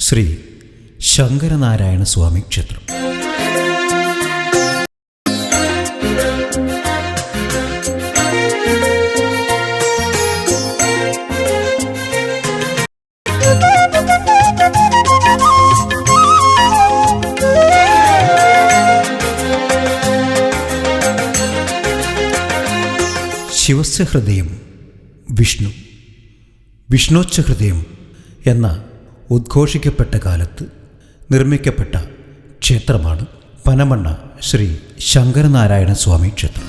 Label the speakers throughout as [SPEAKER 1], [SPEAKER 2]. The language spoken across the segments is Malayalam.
[SPEAKER 1] ശ്രീ ശങ്കരനാരായണ സ്വാമി ക്ഷേത്രം. ശിവസ്യ ഹൃദയം വിഷ്ണു, വിഷ്ണോച്ച ഹൃദയം എന്ന ഉദ്ഘോഷിക്കപ്പെട്ട കാലത്ത് നിർമ്മിക്കപ്പെട്ട ക്ഷേത്രമാണ് പനമണ്ണ ശ്രീ ശങ്കരനാരായണ സ്വാമി ക്ഷേത്രം.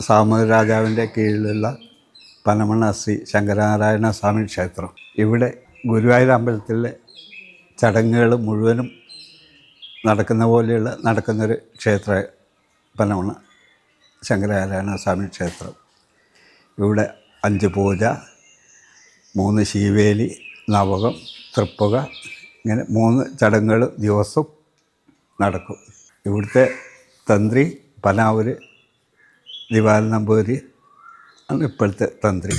[SPEAKER 2] സാമൂതിരി രാജാവിൻ്റെ കീഴിലുള്ള പനമണ്ണ ശ്രീ ശങ്കരനാരായണ സ്വാമി ക്ഷേത്രം. ഇവിടെ ഗുരുവായൂർ അമ്പലത്തിലെ ചടങ്ങുകൾ മുഴുവനും നടക്കുന്നൊരു ക്ഷേത്ര പനമണ്ണ ശങ്കരനാരായണ സ്വാമി ക്ഷേത്രം. ഇവിടെ 5 പൂജ, 3 ശീവേലി, നവകം, തൃപ്പുക, ഇങ്ങനെ 3 ചടങ്ങുകൾ ദിവസവും നടക്കും. ഇവിടുത്തെ തന്ത്രി പനാവൂർ ദിവാരൻ നമ്പൂതിരി ആണ് ഇപ്പോഴത്തെ തന്ത്രി.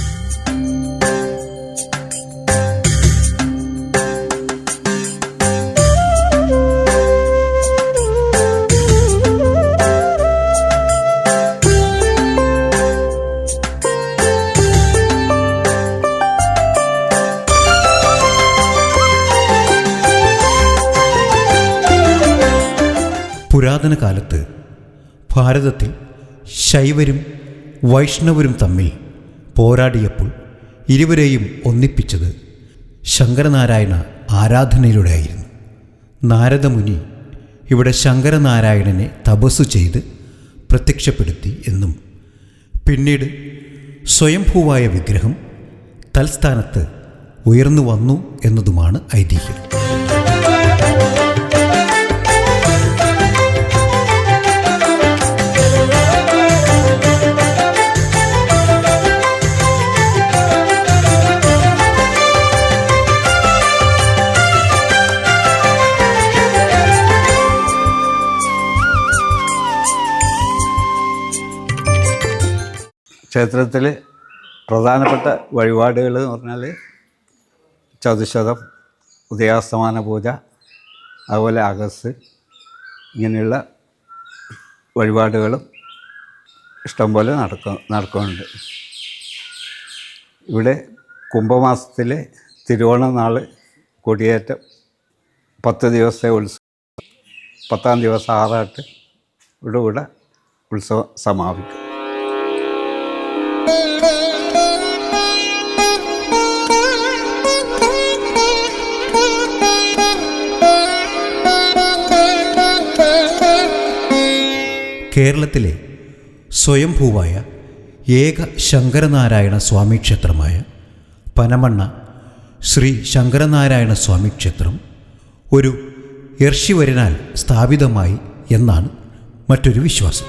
[SPEAKER 1] പുരാതന കാലത്ത് ഭാരതത്തിൽ ശൈവരും വൈഷ്ണവരും തമ്മിൽ പോരാടിയപ്പോൾ ഇരുവരെയും ഒന്നിപ്പിച്ചത് ശങ്കരനാരായണ ആരാധനയിലൂടെയായിരുന്നു. നാരദമുനി ഇവിടെ ശങ്കരനാരായണനെ തപസ്സു ചെയ്ത് പ്രത്യക്ഷപ്പെടുത്തി എന്നും പിന്നീട് സ്വയംഭൂവായ വിഗ്രഹം തൽസ്ഥാനത്ത് ഉയർന്നു വന്നു എന്നതുമാണ് ഐതിഹ്യം.
[SPEAKER 2] ക്ഷേത്രത്തിൽ പ്രധാനപ്പെട്ട വഴിപാടുകൾ എന്ന് പറഞ്ഞാൽ ചതുശതം, ഉദയാസ്തമാന പൂജ, അതുപോലെ അഗസ്, ഇങ്ങനെയുള്ള വഴിപാടുകളും ഇഷ്ടംപോലെ നടക്കുന്നുണ്ട്. ഇവിടെ കുംഭമാസത്തിലെ തിരുവോണ നാൾ കൊടിയേറ്റം 10 ദിവസത്തെ ഉത്സവം, 10-ാം ദിവസം ആറാട്ട് ഇവിടെ ഉത്സവം സമാപിക്കും.
[SPEAKER 1] കേരളത്തിലെ സ്വയംഭൂവായ ഏക ശങ്കരനാരായണ സ്വാമി ക്ഷേത്രമായ പനമണ്ണ ശ്രീ ശങ്കരനാരായണ സ്വാമി ക്ഷേത്രം ഒരു ഋഷിവര്യനാൽ സ്ഥാപിതമായി എന്നാണ് മറ്റൊരു വിശ്വാസം.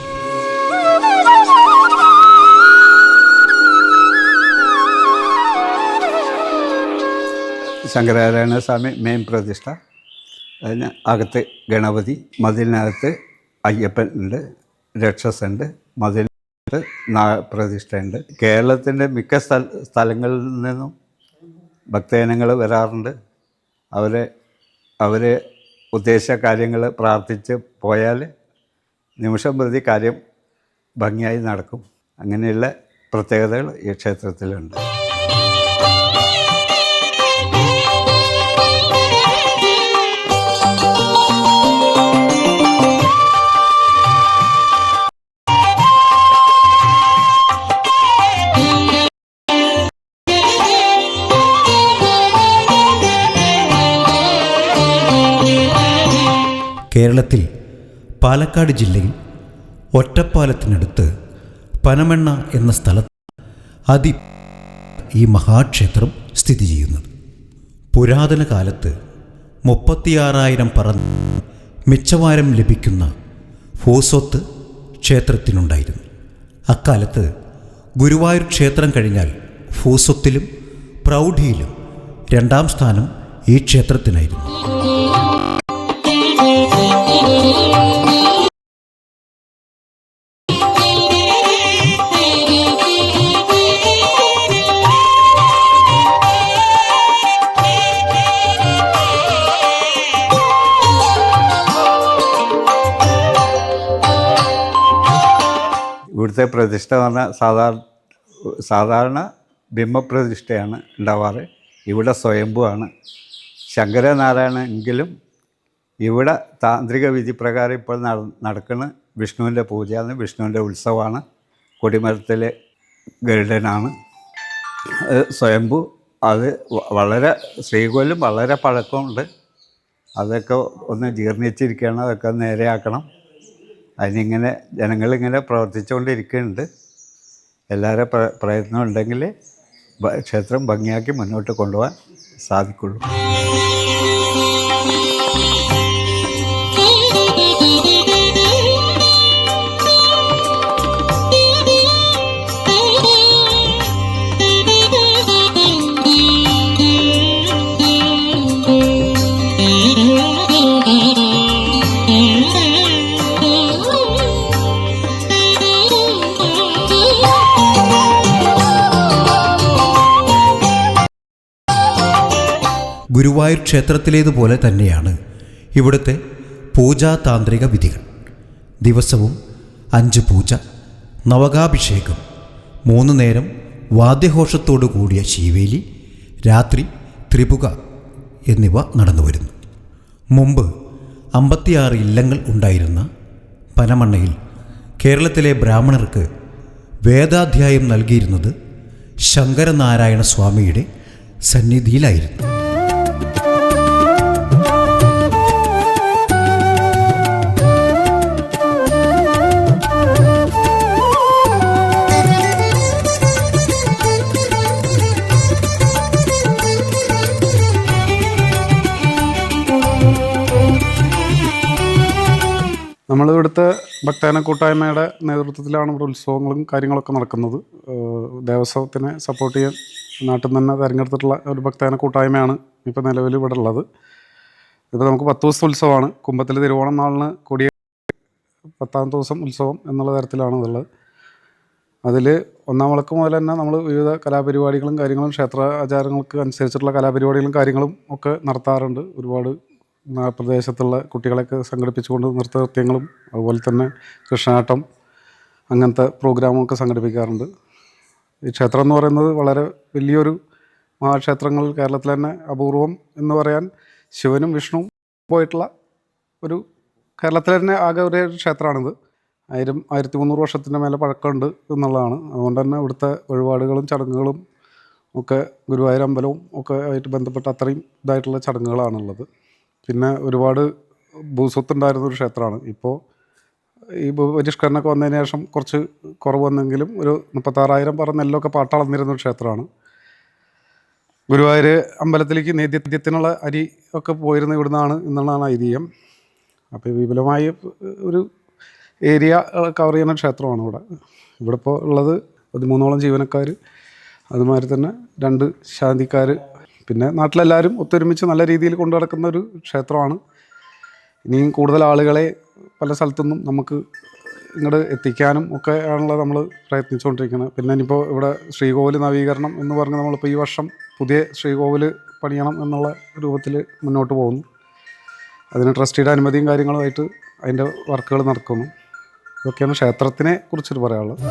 [SPEAKER 2] ശങ്കരനാരായണ സ്വാമി മെയിൻ പ്രതിഷ്ഠ, അതിന് അകത്ത് ഗണപതി, മതിലിനകത്ത് അയ്യപ്പൻ ഉണ്ട്, രക്ഷസുണ്ട്, മതിലിനകത്ത് പ്രതിഷ്ഠയുണ്ട്. കേരളത്തിൻ്റെ മിക്ക സ്ഥലങ്ങളിൽ നിന്നും ഭക്തജനങ്ങൾ വരാറുണ്ട്. അവരെ ഉദ്ദേശ കാര്യങ്ങൾ പ്രാർത്ഥിച്ച് പോയാൽ നിമിഷം പ്രതി കാര്യം ഭംഗിയായി നടക്കും. അങ്ങനെയുള്ള പ്രത്യേകതകൾ ഈ ക്ഷേത്രത്തിലുണ്ട്.
[SPEAKER 1] കേരളത്തിൽ പാലക്കാട് ജില്ലയിൽ ഒറ്റപ്പാലത്തിനടുത്ത് പനമണ്ണ എന്ന സ്ഥലത്ത് ഈ മഹാക്ഷേത്രം സ്ഥിതി ചെയ്യുന്നത്. പുരാതന കാലത്ത് 36,000 പറ മിച്ചവാരം ലഭിക്കുന്ന ഭൂസ്വത്ത് ക്ഷേത്രത്തിനുണ്ടായിരുന്നു. അക്കാലത്ത് ഗുരുവായൂർ ക്ഷേത്രം കഴിഞ്ഞാൽ ഭൂസ്വത്തിലും പ്രൗഢിയിലും 2ാം സ്ഥാനം ഈ ക്ഷേത്രത്തിനായിരുന്നു.
[SPEAKER 2] ഇവിടുത്തെ പ്രതിഷ്ഠ എന്ന് പറഞ്ഞാൽ സാധാരണ ബിംബപ്രതിഷ്ഠയാണ് ഉണ്ടാവാറ്. ഇവിടെ സ്വയംഭുവാണ്. ശങ്കരനാരായണ എങ്കിലും ഇവിടെ താന്ത്രിക വിധി പ്രകാരം ഇപ്പോൾ നടക്കുന്ന വിഷ്ണുവിൻ്റെ പൂജയാണ്, വിഷ്ണുവിൻ്റെ ഉത്സവമാണ്. കൊടിമരത്തിലെ ഗരുഡനാണ് സ്വയംഭു. അത് വളരെ ശ്രീകോവിലും വളരെ പഴക്കമുണ്ട്. അതൊക്കെ ഒന്ന് ജീർണിച്ചിരിക്കുകയാണ്, അതൊക്കെ നേരെയാക്കണം. അതിനിങ്ങനെ ജനങ്ങളിങ്ങനെ പ്രവർത്തിച്ചുകൊണ്ടിരിക്കുന്നുണ്ട്. എല്ലാവരും പ്രയത്നം ഉണ്ടെങ്കിൽ ക്ഷേത്രം ഭംഗിയാക്കി മുന്നോട്ട് കൊണ്ടുപോകാൻ സാധിക്കുള്ളൂ.
[SPEAKER 1] ഗുരുവായൂർ ക്ഷേത്രത്തിലേതുപോലെ തന്നെയാണ് ഇവിടുത്തെ പൂജാതാന്ത്രിക വിധികൾ. ദിവസവും 5 പൂജ, നവകാഭിഷേകം, 3 നേരം വാദ്യഘോഷത്തോടു കൂടിയ ശീവേലി, രാത്രി ത്രിപുക എന്നിവ നടന്നു വരുന്നു. മുമ്പ് 56 ഇല്ലങ്ങൾ ഉണ്ടായിരുന്ന പനമണ്ണയിൽ കേരളത്തിലെ ബ്രാഹ്മണർക്ക് വേദാധ്യായം നൽകിയിരുന്നത് ശങ്കരനാരായണ സ്വാമിയുടെ സന്നിധിയിലായിരുന്നു.
[SPEAKER 3] നമ്മളിവിടുത്തെ ഭക്തജന കൂട്ടായ്മയുടെ നേതൃത്വത്തിലാണ് ഇവിടെ ഉത്സവങ്ങളും കാര്യങ്ങളൊക്കെ നടക്കുന്നത്. ദേവസ്വത്തിനെ സപ്പോർട്ട് ചെയ്യാൻ നാട്ടിൽ നിന്ന് തന്നെ തിരഞ്ഞെടുത്തിട്ടുള്ള ഒരു ഭക്തജന കൂട്ടായ്മയാണ് ഇപ്പോൾ നിലവിൽ ഇവിടെ ഉള്ളത്. ഇപ്പോൾ നമുക്ക് 10 ദിവസത്തെ ഉത്സവമാണ്. കുംഭത്തിൽ തിരുവോണം നാളിന് കൊടിയ 10ാമത്തെ ദിവസം ഉത്സവം എന്നുള്ള തരത്തിലാണ് ഇതുള്ളത്. അതിൽ 1ാം വിളക്ക് മുതൽ തന്നെ നമ്മൾ വിവിധ കലാപരിപാടികളും കാര്യങ്ങളും ക്ഷേത്ര ആചാരങ്ങൾക്ക് അനുസരിച്ചിട്ടുള്ള കലാപരിപാടികളും കാര്യങ്ങളും ഒക്കെ നടത്താറുണ്ട്. ഒരുപാട് പ്രദേശത്തുള്ള കുട്ടികളെയൊക്കെ സംഘടിപ്പിച്ചുകൊണ്ട് നൃത്തനൃത്യങ്ങളും അതുപോലെ തന്നെ കൃഷ്ണനാട്ടം അങ്ങനത്തെ പ്രോഗ്രാമുകളൊക്കെ സംഘടിപ്പിക്കാറുണ്ട്. ഈ ക്ഷേത്രം എന്ന് പറയുന്നത് വളരെ വലിയൊരു മഹാക്ഷേത്രങ്ങളിൽ കേരളത്തിൽ തന്നെ അപൂർവം എന്ന് പറയാൻ ശിവനും വിഷ്ണുവും പോയിട്ടുള്ള ഒരു കേരളത്തിൽ തന്നെ ആകെ ഒരേ ക്ഷേത്രമാണിത്. 1300 വർഷത്തിൻ്റെ മേലെ പഴക്കമുണ്ട് എന്നുള്ളതാണ്. അതുകൊണ്ട് തന്നെ ഇവിടുത്തെ വഴിപാടുകളും ചടങ്ങുകളും ഒക്കെ ഗുരുവായൂർ അമ്പലവും ഒക്കെ ആയിട്ട് ബന്ധപ്പെട്ട അത്രയും ഇതായിട്ടുള്ള ചടങ്ങുകളാണുള്ളത്. പിന്നെ ഒരുപാട് ഭൂസ്വത്തുണ്ടായിരുന്നൊരു ക്ഷേത്രമാണ്. ഇപ്പോൾ ഈ പരിഷ്കരണമൊക്കെ വന്നതിന് ശേഷം കുറച്ച് കുറവ് വന്നെങ്കിലും ഒരു 36,000 പറ നെല്ലൊക്കെ പാട്ടളന്നിരുന്നൊരു ക്ഷേത്രമാണ്. ഗുരുവായൂർ അമ്പലത്തിലേക്ക് നേദ്യത്തിനുള്ള അരി ഒക്കെ പോയിരുന്ന ഇവിടുന്നാണ് എന്നുള്ളതാണ് ഐതിഹ്യം. അപ്പോൾ വിപുലമായ ഒരു ഏരിയ കവർ ചെയ്യുന്ന ക്ഷേത്രമാണ് ഇവിടെ ഇപ്പോൾ ഉള്ളത്. 13ഓളം ജീവനക്കാർ, അതുമാതിരി തന്നെ 2 ശാന്തിക്കാർ, പിന്നെ നാട്ടിലെല്ലാവരും ഒത്തൊരുമിച്ച് നല്ല രീതിയിൽ കൊണ്ടു നടക്കുന്ന ഒരു ക്ഷേത്രമാണ്. ഇനിയും കൂടുതൽ ആളുകളെ പല സ്ഥലത്തുനിന്നും നമുക്ക് ഇങ്ങോട്ട് എത്തിക്കാനും ഒക്കെ ആണല്ലോ നമ്മൾ പ്രയത്നിച്ചുകൊണ്ടിരിക്കുന്നത്. പിന്നെ ഇനിയിപ്പോൾ ഇവിടെ ശ്രീകോവിൽ നവീകരണം എന്ന് പറഞ്ഞ് നമ്മളിപ്പോൾ ഈ വർഷം പുതിയ ശ്രീകോവിൽ പണിയണം എന്നുള്ള രൂപത്തിൽ മുന്നോട്ട് പോകുന്നു. അതിന് ട്രസ്റ്റിയുടെ അനുമതിയും കാര്യങ്ങളുമായിട്ട് അതിൻ്റെ വർക്കുകൾ നടക്കുന്നു. ഇതൊക്കെയാണ് ക്ഷേത്രത്തിനെ കുറിച്ചിട്ട് പറയാനുള്ളത്.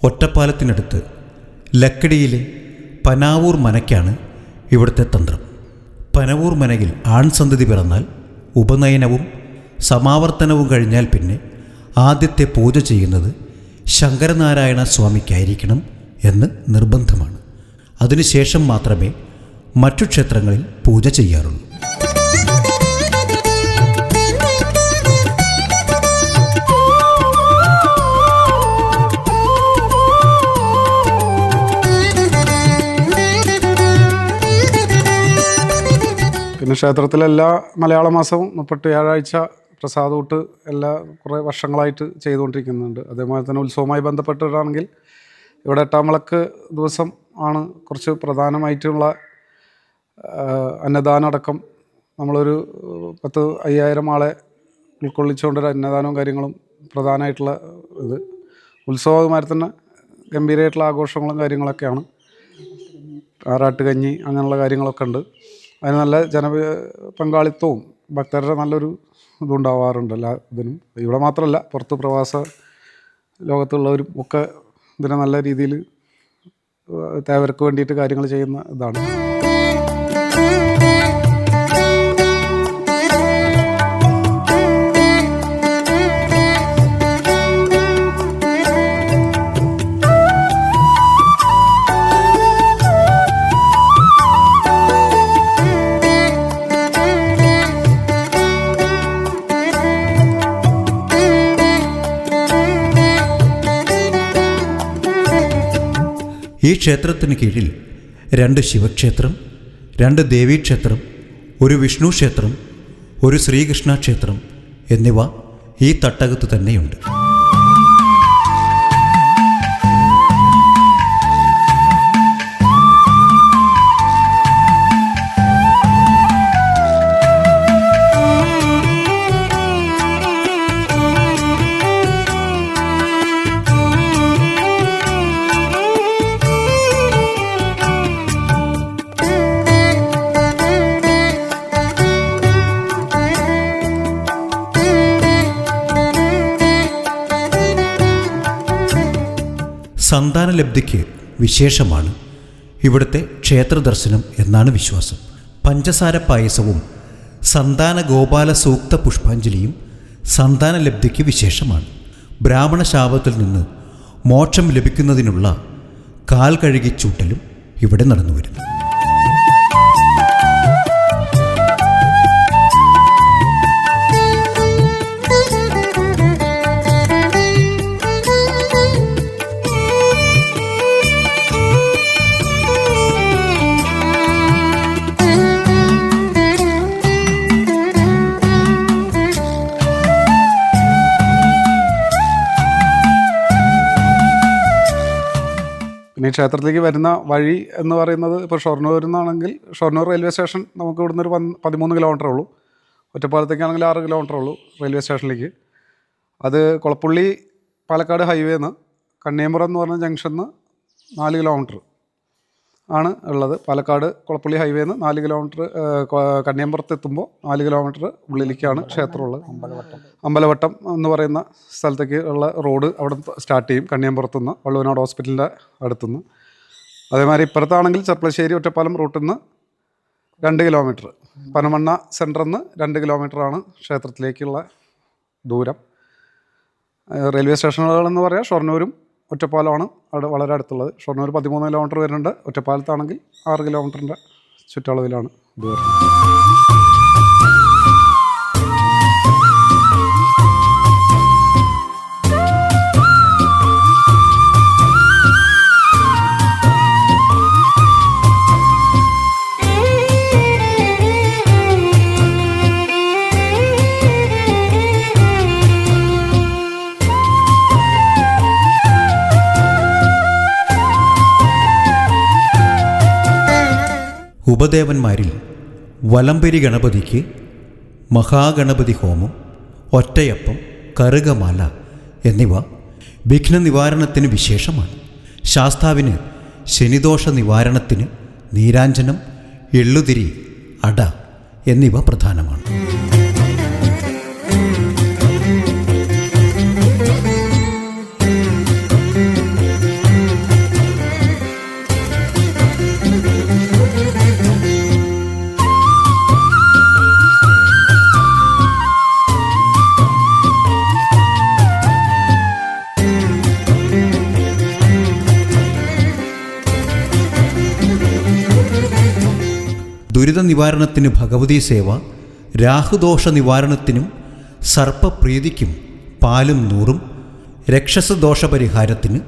[SPEAKER 1] ഒറ്റപ്പാലത്തിനടുത്ത് ലക്കിടിയിലെ പനാവൂർ മനയ്ക്കാണ് ഇവിടുത്തെ തന്ത്രം. പനവൂർ മനയിൽ ആൺസന്തതി പിറന്നാൽ ഉപനയനവും സമാവർത്തനവും കഴിഞ്ഞാൽ പിന്നെ ആദ്യത്തെ പൂജ ചെയ്യുന്നത് ശങ്കരനാരായണ സ്വാമിക്കായിരിക്കണം എന്ന് നിർബന്ധമാണ്. അതിനുശേഷം മാത്രമേ മറ്റു ക്ഷേത്രങ്ങളിൽ പൂജ ചെയ്യാറുള്ളൂ.
[SPEAKER 3] ക്ഷേത്രത്തിലെല്ലാ മലയാള മാസവും 37 ആഴ്ച പ്രസാദൂട്ട് കുറേ വർഷങ്ങളായിട്ട് ചെയ്തുകൊണ്ടിരിക്കുന്നുണ്ട്. അതേപോലെ തന്നെ ഉത്സവവുമായി ബന്ധപ്പെട്ടിട്ടാണെങ്കിൽ ഇവിടെ 8-ാം വിളക്ക് ദിവസം ആണ് കുറച്ച് പ്രധാനമായിട്ടുള്ള അന്നദാനം നമ്മളൊരു 10,000-5,000 ആളെ ഉൾക്കൊള്ളിച്ചുകൊണ്ടൊരു അന്നദാനവും കാര്യങ്ങളും പ്രധാനമായിട്ടുള്ള ഇത്. ഉത്സവമാതിരി തന്നെ ഗംഭീരമായിട്ടുള്ള ആഘോഷങ്ങളും കാര്യങ്ങളൊക്കെയാണ്. ആറാട്ടുകഞ്ഞി അങ്ങനെയുള്ള കാര്യങ്ങളൊക്കെ ഉണ്ട്. അതിന് നല്ല പങ്കാളിത്തവും ഭക്തരുടെ നല്ലൊരു ഇതുണ്ടാവാറുണ്ട് എല്ലാ ഇതിനും. ഇവിടെ മാത്രമല്ല, പുറത്ത് പ്രവാസ ലോകത്തുള്ളവരും ഒക്കെ ഇതിനെ നല്ല രീതിയിൽ തേവർക്ക് വേണ്ടിയിട്ട് കാര്യങ്ങൾ ചെയ്യുന്ന ഇതാണ്.
[SPEAKER 1] ഈ ക്ഷേത്രത്തിന് കീഴിൽ 2 ശിവക്ഷേത്രം, 2 ദേവീക്ഷേത്രം, 1 വിഷ്ണു ക്ഷേത്രം, 1 ശ്രീകൃഷ്ണ ക്ഷേത്രം എന്നിവ ഈ തട്ടകത്ത് തന്നെയുണ്ട്. സന്താനലബ്ധിക്ക് വിശേഷമാണ് ഇവിടുത്തെ ക്ഷേത്ര ദർശനം എന്നാണ് വിശ്വാസം. പഞ്ചസാര പായസവും സന്താന ഗോപാല സൂക്ത പുഷ്പാഞ്ജലിയും സന്താനലബ്ധിക്ക് വിശേഷമാണ്. ബ്രാഹ്മണ ശാപത്തിൽ നിന്ന് മോക്ഷം ലഭിക്കുന്നതിനുള്ള കാൽ കഴുകിച്ചൂട്ടലും ഇവിടെ നടന്നു വരുന്നു.
[SPEAKER 3] പിന്നെ ഈ ക്ഷേത്രത്തിലേക്ക് വരുന്ന വഴി എന്ന് പറയുന്നത് ഇപ്പോൾ ഷൊർണൂരിൽ നിന്നാണെങ്കിൽ ഷൊർണൂർ റെയിൽവേ സ്റ്റേഷൻ നമുക്ക് ഇവിടുന്ന് ഒരു 13 കിലോമീറ്റർ ഉള്ളൂ. ഒറ്റപ്പാലത്തേക്കാണെങ്കിൽ 6 കിലോമീറ്റർ ഉള്ളൂ റെയിൽവേ സ്റ്റേഷനിലേക്ക്. അത് കൊളപ്പുള്ളി പാലക്കാട് ഹൈവേന്ന് കണ്ണിയമ്പുറം എന്ന് പറഞ്ഞ ജംഗ്ഷനിൽ നിന്ന് 4 കിലോമീറ്റർ ആണ് ഉള്ളത്. പാലക്കാട് കൊളപ്പുള്ളി ഹൈവേന്ന് 4 കിലോമീറ്റർ, കണ്ണിയമ്പുറത്ത് എത്തുമ്പോൾ 4 കിലോമീറ്റർ ഉള്ളിലേക്കാണ് ക്ഷേത്രമുള്ളത്. അമ്പലവട്ടം എന്ന് പറയുന്ന സ്ഥലത്തേക്ക് ഉള്ള റോഡ് അവിടെ സ്റ്റാർട്ട് ചെയ്യും, കണ്ണിയമ്പുറത്തുനിന്ന് വള്ളുവനാട് ഹോസ്പിറ്റലിൻ്റെ അടുത്തുനിന്ന്. അതേമാതിരി ഇപ്പുറത്താണെങ്കിൽ ചെർപ്പളശ്ശേരി ഒറ്റപ്പാലം റൂട്ടിൽ നിന്ന് 2 കിലോമീറ്റർ, പനമണ്ണ സെൻറ്ററിൽ നിന്ന് 2 കിലോമീറ്ററാണ് ക്ഷേത്രത്തിലേക്കുള്ള ദൂരം. റെയിൽവേ സ്റ്റേഷനുകളെന്ന് പറയാം ഷൊർണൂരും ഒറ്റപ്പാലമാണ് അവിടെ വളരെ അടുത്തുള്ളത്. ഷൊർണൂർ 13 കിലോമീറ്റർ വരുന്നുണ്ട്. ഒറ്റപ്പാലത്താണെങ്കിൽ 6 കിലോമീറ്ററിൻ്റെ ചുറ്റളവിലാണ് ഇത് വരുന്നത്.
[SPEAKER 1] ഉപദേവന്മാരിൽ വലംപരി ഗണപതിക്ക് മഹാഗണപതി ഹോമം, ഒറ്റയപ്പം, കറുകമാല എന്നിവ വിഘ്ന നിവാരണത്തിന് വിശേഷമാണ്. ശാസ്താവിന് ശനിദോഷ നിവാരണത്തിന് നീരാഞ്ജനം, എള്ളുതിരി, അട എന്നിവ പ്രധാനമാണ്. ദുരിത നിവാരണത്തിന് ഭഗവതി സേവ, രാഹുദോഷ നിവാരണത്തിനും സർപ്പപ്രീതിക്കും പാലും നൂറും, രക്ഷസ ദോഷപരിഹാരത്തിന്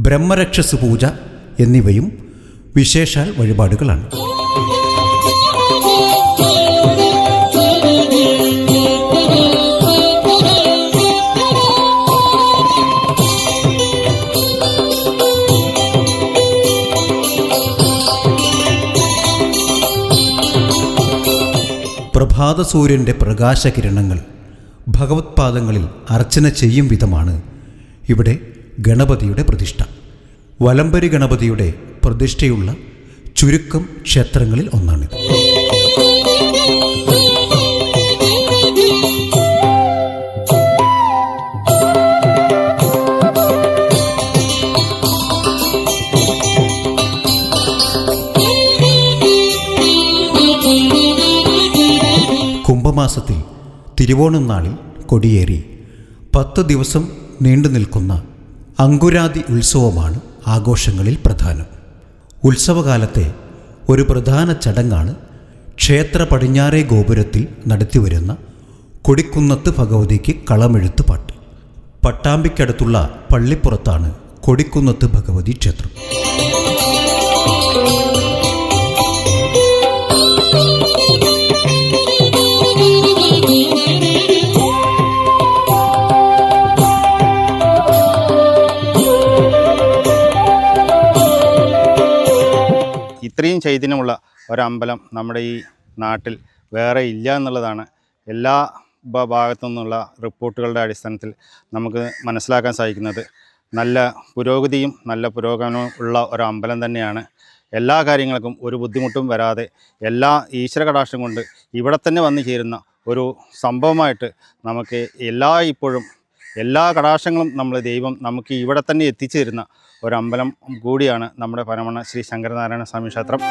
[SPEAKER 1] ബ്രഹ്മരക്ഷസ് പൂജ എന്നിവയും വിശേഷാൽ വഴിപാടുകളാണ്. പ്രഭാതസൂര്യൻ്റെ പ്രകാശകിരണങ്ങൾ ഭഗവത്പാദങ്ങളിൽ അർച്ചന ചെയ്യും വിധമാണ് ഇവിടെ ഗണപതിയുടെ പ്രതിഷ്ഠ. വലംബരി ഗണപതിയുടെ പ്രതിഷ്ഠയുള്ള ചുരുക്കം ക്ഷേത്രങ്ങളിൽ ഒന്നാണിത്. കുംഭമാസത്തിൽ തിരുവോണം നാളിൽ കൊടിയേറി 10 ദിവസം നീണ്ടു നിൽക്കുന്ന അങ്കുരാതി ഉത്സവമാണ് ആഘോഷങ്ങളിൽ പ്രധാനം. ഉത്സവകാലത്തെ ഒരു പ്രധാന ചടങ്ങാണ് ക്ഷേത്ര പടിഞ്ഞാറേ ഗോപുരത്തിൽ നടത്തിവരുന്ന കൊടിക്കുന്നത്ത് ഭഗവതിക്ക് കളമെഴുത്ത് പാട്ട്. പട്ടാമ്പിക്കടുത്തുള്ള പള്ളിപ്പുറത്താണ് കൊടിക്കുന്നത്ത് ഭഗവതി ക്ഷേത്രം.
[SPEAKER 4] ഇത്രയും ചൈതന്യമുള്ള ഒരമ്പലം നമ്മുടെ ഈ നാട്ടിൽ വേറെ ഇല്ല എന്നുള്ളതാണ് എല്ലാ ഭാഗത്തു നിന്നുള്ള റിപ്പോർട്ടുകളുടെ അടിസ്ഥാനത്തിൽ നമുക്ക് മനസ്സിലാക്കാൻ സാധിക്കുന്നത്. നല്ല പുരോഗതിയും നല്ല പുരോഗമനവും ഉള്ള ഒരമ്പലം തന്നെയാണ്. എല്ലാ കാര്യങ്ങൾക്കും ഒരു ബുദ്ധിമുട്ടും വരാതെ എല്ലാ ഈശ്വര കടാക്ഷം കൊണ്ട് ഇവിടെ തന്നെ വന്നു ചേരുന്ന ഒരു സംഭവമായിട്ട് നമുക്ക് ഇപ്പോഴും എല്ലാ കടാക്ഷങ്ങളും ദൈവം നമുക്ക് ഇവിടെ തന്നെ എത്തിച്ചു തരുന്ന ഒരമ്പലം കൂടിയാണ് നമ്മുടെ പരമണ്ണ ശ്രീ ശങ്കരനാരായണ സ്വാമി ക്ഷേത്രം.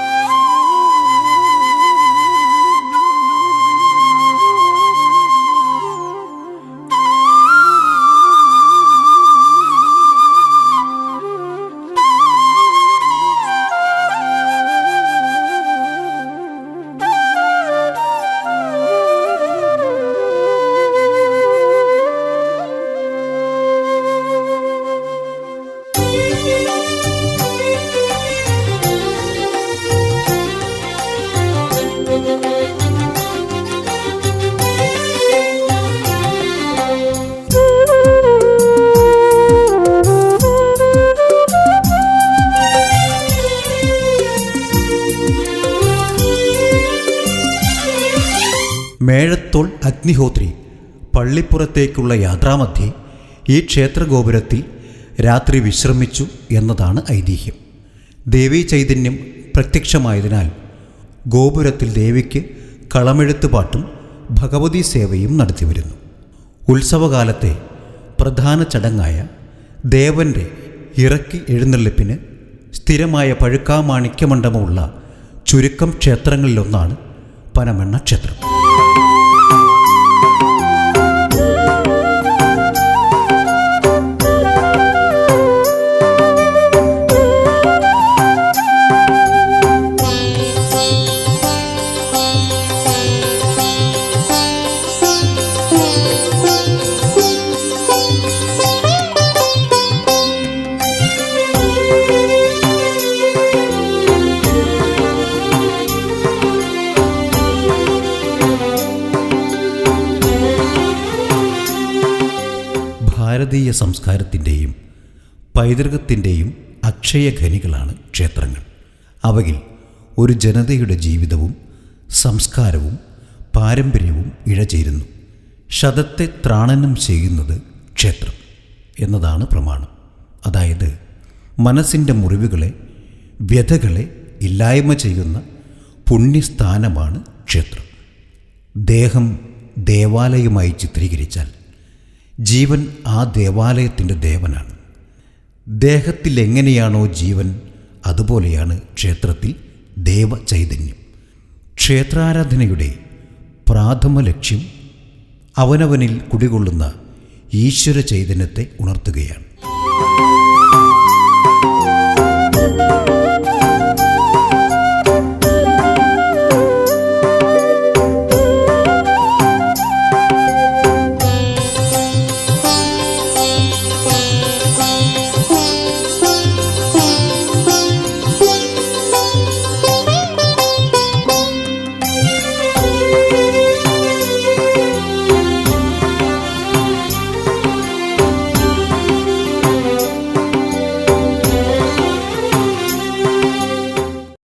[SPEAKER 1] മേഴത്തോൾ അഗ്നിഹോത്രി പള്ളിപ്പുറത്തേക്കുള്ള യാത്രാമധ്യേ ഈ ക്ഷേത്രഗോപുരത്തിൽ രാത്രി വിശ്രമിച്ചു എന്നതാണ് ഐതിഹ്യം. ദേവീ ചൈതന്യം പ്രത്യക്ഷമായതിനാൽ ഗോപുരത്തിൽ ദേവിക്ക് കളമെഴുത്ത് പാട്ടും ഭഗവതി സേവയും നടത്തിവരുന്നു. ഉത്സവകാലത്തെ പ്രധാന ചടങ്ങായ ദേവൻ്റെ ഇറക്കി എഴുന്നള്ളിപ്പിന് സ്ഥിരമായ പഴുക്കാമാണിക്യമണ്ഡപമുള്ള ചുരുക്കം ക്ഷേത്രങ്ങളിലൊന്നാണ് പനമണ്ണ ക്ഷേത്രം. ഭാരതീയ സംസ്കാരത്തിൻ്റെയും പൈതൃകത്തിൻ്റെയും അക്ഷയഖനികളാണ് ക്ഷേത്രങ്ങൾ. അവയിൽ ഒരു ജനതയുടെ ജീവിതവും സംസ്കാരവും പാരമ്പര്യവും ഇഴചേരുന്നു. ശതത്തെ ത്രാണനം ചെയ്യുന്നത് ക്ഷേത്രം എന്നതാണ് പ്രമാണം. അതായത് മനസ്സിൻ്റെ മുറിവുകളെ, വ്യഥകളെ ഇല്ലായ്മ ചെയ്യുന്ന പുണ്യസ്ഥാനമാണ് ക്ഷേത്രം. ദേഹം ദേവാലയമായി ചിത്രീകരിച്ചാൽ ജീവൻ ആ ദേവാലയത്തിൻ്റെ ദേവനാണ്. ദേഹത്തിൽ എങ്ങനെയാണോ ജീവൻ, അതുപോലെയാണ് ക്ഷേത്രത്തിൽ ദേവചൈതന്യം. ക്ഷേത്രാരാധനയുടെ പ്രാഥമ ലക്ഷ്യം അവനവനിൽ കുടികൊള്ളുന്ന ഈശ്വര ചൈതന്യത്തെ ഉണർത്തുകയാണ്.